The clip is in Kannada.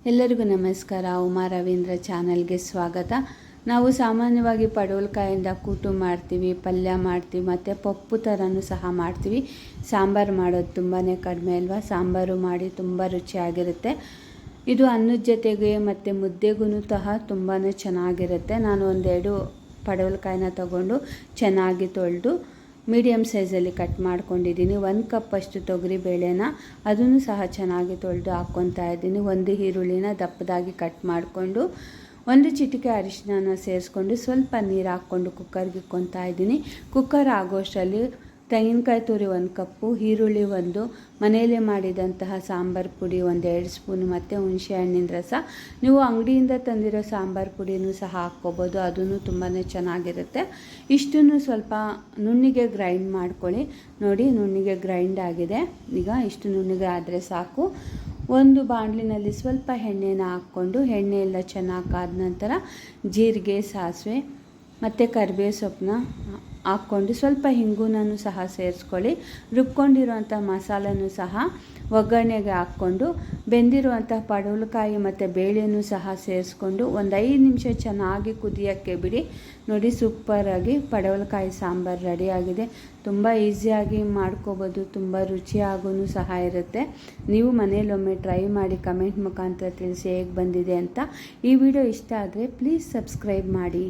ಎಲ್ಲರಿಗೂ ನಮಸ್ಕಾರ. ಉಮಾ ರವೀಂದ್ರ ಚಾನಲ್ಗೆ ಸ್ವಾಗತ. ನಾವು ಸಾಮಾನ್ಯವಾಗಿ ಪಡವಲಕಾಯಿಂದ ಕೂಟು ಮಾಡ್ತೀವಿ, ಪಲ್ಯ ಮಾಡ್ತೀವಿ, ಮತ್ತು ಪಪ್ಪು ಥರನೂ ಸಹ ಮಾಡ್ತೀವಿ. ಸಾಂಬಾರು ಮಾಡೋದು ತುಂಬಾ ಕಡಿಮೆ ಅಲ್ವಾ? ಸಾಂಬಾರು ಮಾಡಿ ತುಂಬ ರುಚಿಯಾಗಿರುತ್ತೆ. ಇದು ಅನ್ನದ ಜೊತೆಗೆ ಮತ್ತು ಮುದ್ದೆಗೂ ಸಹ ತುಂಬಾ ಚೆನ್ನಾಗಿರುತ್ತೆ. ನಾನು ಒಂದೆರಡು ಪಡವಲಕಾಯಿನ ತಗೊಂಡು ಚೆನ್ನಾಗಿ ತೊಳೆದು ಮೀಡಿಯಮ್ ಸೈಜಲ್ಲಿ ಕಟ್ ಮಾಡ್ಕೊಂಡಿದ್ದೀನಿ. 1 ಕಪ್ಪಷ್ಟು ತೊಗರಿಬೇಳೆನ ಅದನ್ನು ಸಹ ಚೆನ್ನಾಗಿ ತೊಳೆದು ಹಾಕ್ಕೊತಾ ಇದ್ದೀನಿ. 1 ಈರುಳ್ಳಿನ ದಪ್ಪದಾಗಿ ಕಟ್ ಮಾಡಿಕೊಂಡು 1 ಚಿಟಿಕೆ ಅರಿಶಿನ ಸೇರಿಸ್ಕೊಂಡು ಸ್ವಲ್ಪ ನೀರು ಹಾಕ್ಕೊಂಡು ಕುಕ್ಕರ್ಗೆ ಇಕ್ಕೊತಾ ಇದ್ದೀನಿ. ಕುಕ್ಕರ್ ಆಗೋಷ್ಟರಲ್ಲಿ ತೆಂಗಿನಕಾಯಿ ತುರಿ 1 ಕಪ್ಪು, ಈರುಳ್ಳಿ 1, ಮನೆಯಲ್ಲೇ ಮಾಡಿದಂತಹ ಸಾಂಬಾರು ಪುಡಿ 1-2 ಸ್ಪೂನು ಮತ್ತು ಹುಣಸೆ ಹಣ್ಣಿನ ರಸ. ನೀವು ಅಂಗಡಿಯಿಂದ ತಂದಿರೋ ಸಾಂಬಾರು ಪುಡಿನೂ ಸಹ ಹಾಕ್ಕೋಬೋದು, ಅದೂ ತುಂಬಾ ಚೆನ್ನಾಗಿರುತ್ತೆ. ಇಷ್ಟನ್ನು ಸ್ವಲ್ಪ ನುಣ್ಣಿಗೆ ಗ್ರೈಂಡ್ ಮಾಡ್ಕೊಳ್ಳಿ. ನೋಡಿ, ನುಣ್ಣಿಗೆ ಗ್ರೈಂಡ್ ಆಗಿದೆ. ಈಗ ಇಷ್ಟು ನುಣ್ಣಿಗೆ ಆದರೆ ಸಾಕು. ಒಂದು ಬಾಣಲಿನಲ್ಲಿ ಸ್ವಲ್ಪ ಎಣ್ಣೆನ ಹಾಕ್ಕೊಂಡು ಎಣ್ಣೆ ಎಲ್ಲ ಚೆನ್ನಾಗಿ ಕಾದ ನಂತರ ಜೀರಿಗೆ, ಸಾಸಿವೆ ಮತ್ತು ಕರಿಬೇವು ಸೊಪ್ಪನ್ನ ಹಾಕ್ಕೊಂಡು ಸ್ವಲ್ಪ ಹಿಂಗುನೂ ಸಹ ಸೇರಿಸ್ಕೊಳ್ಳಿ. ರುಬ್ಕೊಂಡಿರುವಂಥ ಮಸಾಲನೂ ಸಹ ಒಗ್ಗರಣೆಗೆ ಹಾಕ್ಕೊಂಡು ಬೆಂದಿರುವಂಥ ಪಡವಲಕಾಯಿ ಮತ್ತು ಬೇಳೆನೂ ಸಹ ಸೇರಿಸ್ಕೊಂಡು ಒಂದು 5 ನಿಮಿಷ ಚೆನ್ನಾಗಿ ಕುದಿಯೋಕ್ಕೆ ಬಿಡಿ. ನೋಡಿ, ಸೂಪರಾಗಿ ಪಡವಲಕಾಯಿ ಸಾಂಬಾರು ರೆಡಿಯಾಗಿದೆ. ತುಂಬ ಈಸಿಯಾಗಿ ಮಾಡ್ಕೋಬೋದು, ತುಂಬ ರುಚಿಯಾಗೂ ಸಹ ಇರುತ್ತೆ. ನೀವು ಮನೇಲೊಮ್ಮೆ ಟ್ರೈ ಮಾಡಿ ಕಮೆಂಟ್ ಮುಖಾಂತರ ತಿಳಿಸಿ ಹೇಗೆ ಬಂದಿದೆ ಅಂತ. ಈ ವಿಡಿಯೋ ಇಷ್ಟ ಆದರೆ ಪ್ಲೀಸ್ ಸಬ್ಸ್ಕ್ರೈಬ್ ಮಾಡಿ.